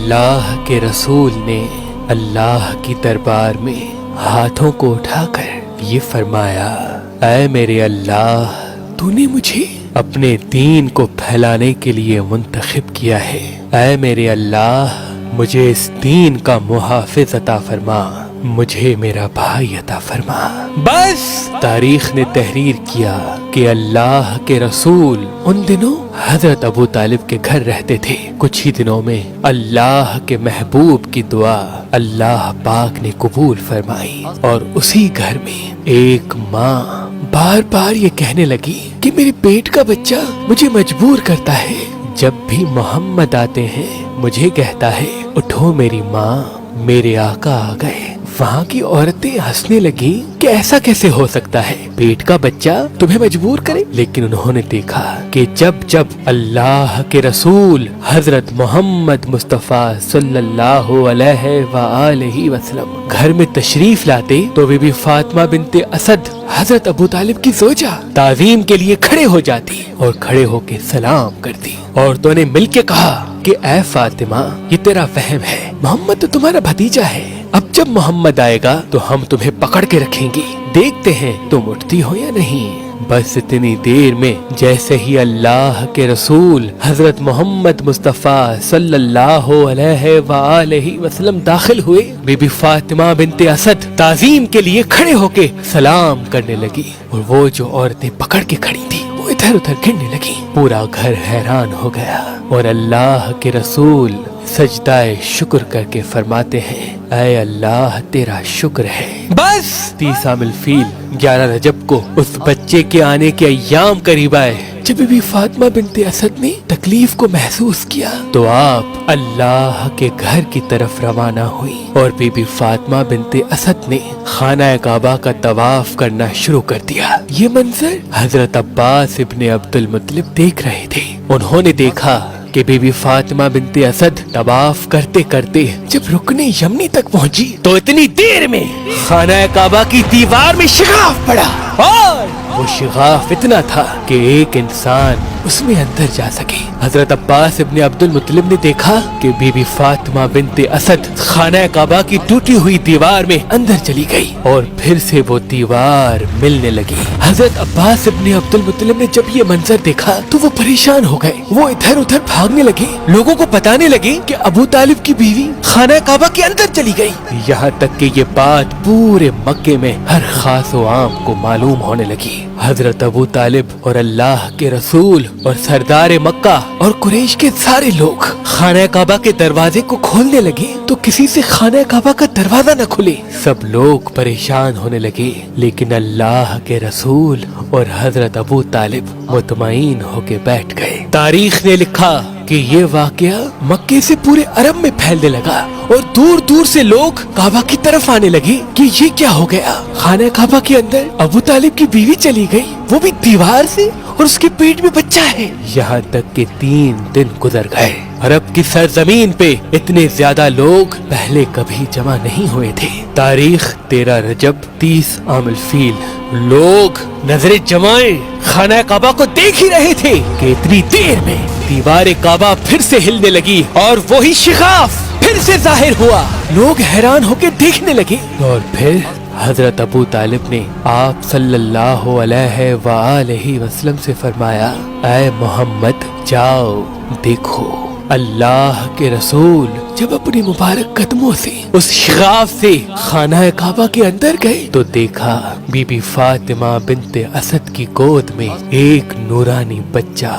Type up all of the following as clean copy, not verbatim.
अल्लाह के रसूल ने अल्लाह की दरबार में हाथों को उठाकर ये फरमाया, ऐ मेरे अल्लाह, तूने मुझे अपने दीन को फैलाने के लिए मुंतखब किया है। ऐ मेरे अल्लाह, मुझे इस दीन का मुहाफिज अता फरमा, मुझे मेरा भाई अता फरमा। बस तारीख ने तहरीर किया कि अल्लाह के रसूल उन दिनों हजरत अबू तालिब के घर रहते थे। कुछ ही दिनों में अल्लाह के महबूब की दुआ अल्लाह पाक ने कबूल फरमाई और उसी घर में एक माँ बार बार ये कहने लगी कि मेरे पेट का बच्चा मुझे मजबूर करता है। जब भी मोहम्मद आते हैं मुझे कहता है, उठो मेरी माँ, मेरे आका आ गए। वहाँ की औरतें हंसने लगी कि ऐसा कैसे हो सकता है, पेट का बच्चा तुम्हें मजबूर करे। लेकिन उन्होंने देखा कि जब जब अल्लाह के रसूल हजरत मोहम्मद मुस्तफ़ा सल्लल्लाहु अलैहि वसल्लम घर में तशरीफ लाते तो बीबी फातिमा बिनते असद हजरत अबू तालिब की जोजा ताज़ीम के लिए खड़े हो जाती और खड़े होके सलाम करती। औरतों ने मिलके कहा कि ऐ फातिमा, ये तेरा वहम है, मोहम्मद तो तुम्हारा भतीजा है। अब जब मोहम्मद आएगा तो हम तुम्हें पकड़ के रखेंगे, देखते हैं तुम उठती हो या नहीं। बस इतनी देर में जैसे ही अल्लाह के रसूल हजरत मोहम्मद मुस्तफ़ा सल्लल्लाहु अलैहि वसल्लम दाखिल हुए, बीबी फातिमा बिनते असद ताज़ीम के लिए खड़े होके सलाम करने लगी और वो जो औरतें पकड़ के खड़ी थी वो इधर उधर गिरने लगी। पूरा घर हैरान हो गया और अल्लाह के रसूल सजदाए शुक्र करके फरमाते हैं, ऐ अल्लाह तेरा शुक्र है। बस 30 आमिल फील 11 रजब को उस बच्चे के आने के अय्याम करीब आए। जब बीबी फातिमा बिनते असद ने तकलीफ को महसूस किया तो आप अल्लाह के घर की तरफ रवाना हुई और बीबी फातिमा बिनते असद ने खाना काबा का तवाफ करना शुरू कर दिया। ये मंजर हजरत अब्बास इब्ने अब्दुल मुत्तलिब देख रहे थे। उन्होंने देखा कि बीबी फातिमा बिनते असद तवाफ करते करते जब रुकने यमनी तक पहुंची तो इतनी देर में खाना काबा की दीवार में शिगाफ पड़ा और वो शिगाफ इतना था कि एक इंसान उसमें अंदर जा सके। हजरत अब्बास इब्ने अब्दुल मुत्तलिब ने देखा कि बीबी फातिमा बिनते असद खाना काबा की टूटी हुई दीवार में अंदर चली गई और फिर से वो दीवार मिलने लगी। हजरत अब्बास इब्ने अब्दुल मुत्तलिब ने जब ये मंजर देखा तो वो परेशान हो गए। वो इधर उधर भागने लगे, लोगों को बताने लगे कि अबू तालिब की बीवी खाना काबा के अंदर चली गई। यहाँ तक कि ये बात पूरे मक्के में हर खास व आम को मालूम होने लगी। हजरत अबू तालिब और अल्लाह के रसूल और सरदार मक्का और कुरैश के सारे लोग खाना काबा के दरवाजे को खोलने लगे तो किसी से खाना काबा का दरवाजा न खुले। सब लोग परेशान होने लगे, लेकिन अल्लाह के रसूल और हजरत अबू तालिब मुतमईन होके बैठ गए। तारीख ने लिखा कि ये वाकया मक्के से पूरे अरब में फैलने लगा और दूर दूर से लोग काबा की तरफ आने लगे कि ये क्या हो गया, खाना काबा के अंदर अबू तालिब की बीवी चली गई, वो भी दीवार से, और उसके पेट में बच्चा है। यहाँ तक कि 3 दिन गुजर गए। अरब की सरजमीन पे इतने ज्यादा लोग पहले कभी जमा नहीं हुए थे। तारीख 13 रजब 30 आमिल फील लोग नजरें जमाए खाना काबा को देख ही रहे थे कि इतनी देर में दीवार काबा फिर से हिलने लगी और वही शिगाफ फिर से जाहिर हुआ। लोग हैरान होकर देखने लगे और फिर हजरत अबू तालिब ने आप सल्लल्लाहु अलैहि वसल्लम से फरमाया, ऐ मोहम्मद जाओ देखो। अल्लाह के रसूल जब अपनी मुबारक कदमों से उस शिगाफ से खाना काबा के अंदर गए तो देखा बीबी फातिमा बिनते असद की गोद में एक नूरानी बच्चा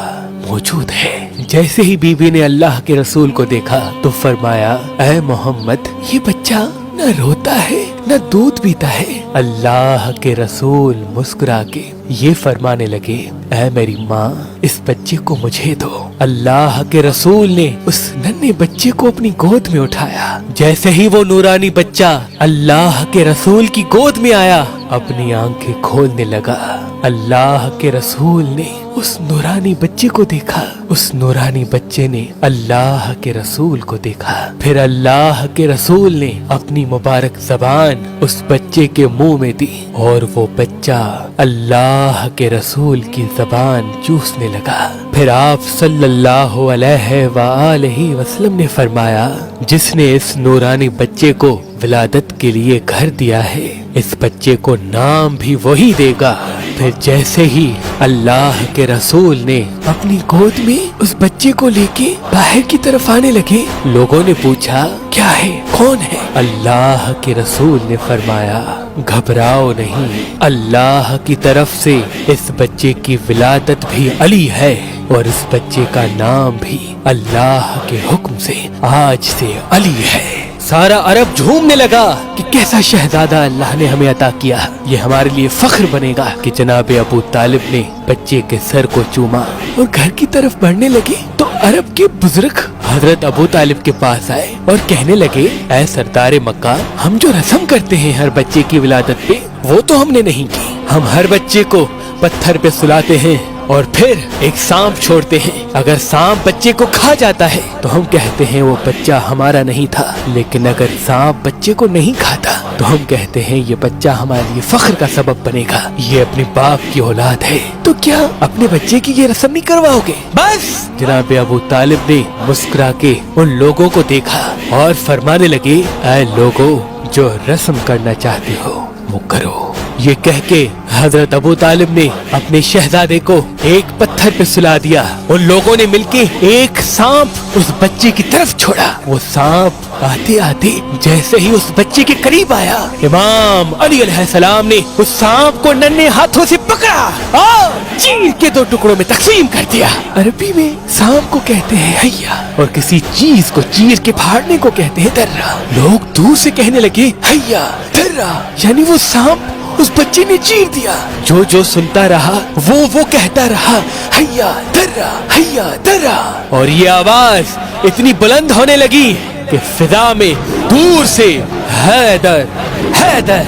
मौजूद है। जैसे ही बीबी ने अल्लाह के रसूल को देखा तो फरमाया, ऐ मोहम्मद, ये बच्चा न रोता है न दूध पीता है। अल्लाह के रसूल मुस्कुरा के ये फरमाने लगे, ऐ मेरी माँ, इस बच्चे को मुझे दो। अल्लाह के रसूल ने उस नन्हे बच्चे को अपनी गोद में उठाया। जैसे ही वो नूरानी बच्चा अल्लाह के रसूल की गोद में आया, अपनी आंखें खोलने लगा। अल्लाह के रसूल ने उस नूरानी बच्चे को देखा, उस नूरानी बच्चे ने अल्लाह के रसूल को देखा। फिर अल्लाह के रसूल ने अपनी मुबारक ज़बान उस बच्चे के मुंह में दी और वो बच्चा अल्लाह अल्लाह के रसूल की जबान चूसने लगा। फिर आप सल्लल्लाहु अलैहि वआलैहि वसल्लम ने फरमाया, जिसने इस नूरानी बच्चे को विलादत के लिए घर दिया है, इस बच्चे को नाम भी वही देगा। फिर जैसे ही अल्लाह के रसूल ने अपनी गोद में उस बच्चे को लेके बाहर की तरफ आने लगे, लोगों ने पूछा, क्या है, कौन है? अल्लाह के रसूल ने फरमाया, घबराओ नहीं, अल्लाह की तरफ से इस बच्चे की विलादत भी अली है और इस बच्चे का नाम भी अल्लाह के हुक्म से आज से अली है। सारा अरब झूमने लगा कि कैसा शहजादा अल्लाह ने हमें अता किया, ये हमारे लिए फख्र बनेगा कि जनाब अबू तालिब ने बच्चे के सर को चूमा और घर की तरफ बढ़ने लगे तो अरब के बुजुर्ग हजरत अबू तालिब के पास आए और कहने लगे, ऐ सरदार मक्का, हम जो रस्म करते हैं हर बच्चे की विलादत पे, वो तो हमने नहीं की। हम हर बच्चे को पत्थर पे सुलाते हैं और फिर एक सांप छोड़ते हैं। अगर सांप बच्चे को खा जाता है तो हम कहते हैं वो बच्चा हमारा नहीं था, लेकिन अगर सांप बच्चे को नहीं खाता तो हम कहते हैं ये बच्चा हमारे लिए फख्र का सबब बनेगा, ये अपने बाप की औलाद है। तो क्या अपने बच्चे की ये रस्म नहीं करवाओगे? बस जनाब अबू तालिब ने मुस्कुरा के उन लोगों को देखा और फरमाने लगे, ऐ लोगों, जो रस्म करना चाहते हो वो करो। ये कह के हजरत अबू तालिब ने अपने शहजादे को एक पत्थर पे सुला दिया। उन लोगों ने मिलके एक सांप उस बच्चे की तरफ छोड़ा। वो सांप आते आते जैसे ही उस बच्चे के करीब आया, इमाम अली अलैहिस्सलाम ने उस सांप को नन्हे हाथों से पकड़ा और चीर के दो टुकड़ों में तकसीम कर दिया। अरबी में सांप को कहते हैं हैया और किसी चीज को चीर के फाड़ने को कहते हैं दर्रा। लोग दूर से कहने लगे, हैया दर्रा, यानी वो सांप उस बच्चे ने चीर दिया। जो सुनता रहा वो कहता रहा, हैया दर्रा, हैया दर्रा। और ये आवाज इतनी बुलंद होने लगी कि फिजा में दूर से हैदर हैदर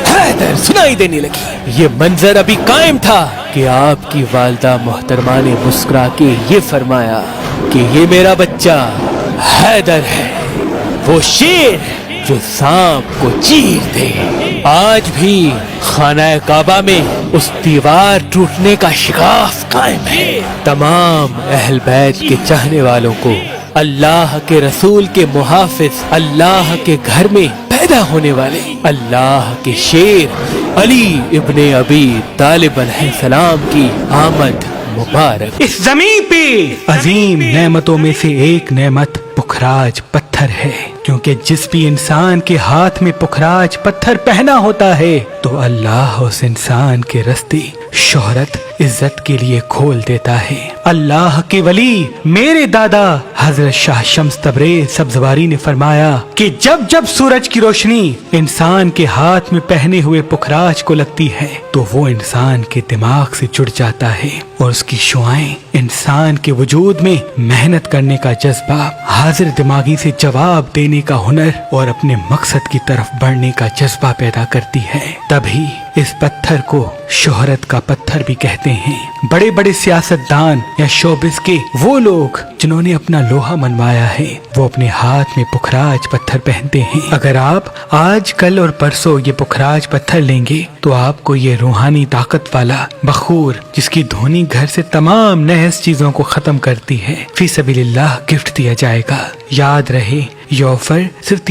हैदर सुनाई देने लगी। ये मंजर अभी कायम था कि आपकी वालिदा मोहतरमा ने मुस्कुरा के ये फरमाया कि ये मेरा बच्चा हैदर है, वो शेर जो सांप को चीर दे। आज भी खाना काबा में उस दीवार टूटने का शिगाफ कायम है। तमाम अहल बैत के चाहने वालों को अल्लाह के रसूल के मुहाफिज, अल्लाह के घर में पैदा होने वाले अल्लाह के शेर अली इब्ने अबी तालिब अलैहिस्सलाम की आमद मुबारक। इस जमीन पे अजीम नेमतों में से एक नेमत पुखराज पत्थर है, क्योंकि जिस भी इंसान के हाथ में पुखराज पत्थर पहना होता है तो अल्लाह उस इंसान के रास्ते शोहरत इज्जत के लिए खोल देता है। अल्लाह के वली मेरे दादा हजरत शाह शम्स तबरेज सब्जवारी ने फरमाया कि जब जब सूरज की रोशनी इंसान के हाथ में पहने हुए पुखराज को लगती है तो वो इंसान के दिमाग से जुड़ जाता है और उसकी शुआएं इंसान के वजूद में मेहनत करने का जज्बा, हाजिर दिमागी से जवाब देने का हुनर और अपने मकसद की तरफ बढ़ने का जज्बा पैदा करती है। तभी इस पत्थर को शोहरत का पत्थर भी कहते हैं। बड़े बड़े सियासतदान या शोबिस के वो लोग जिन्होंने अपना लोहा मनवाया है, वो अपने हाथ में पुखराज पत्थर पहनते हैं। अगर आप आज कल और परसों ये पुखराज पत्थर लेंगे तो आपको ये रूहानी ताकत वाला बखूर, जिसकी धुनी घर से तमाम नहस चीजों को खत्म करती है, फी सबीलिल्लाह गिफ्ट दिया जाएगा। याद रहे, ये ऑफर सिर्फ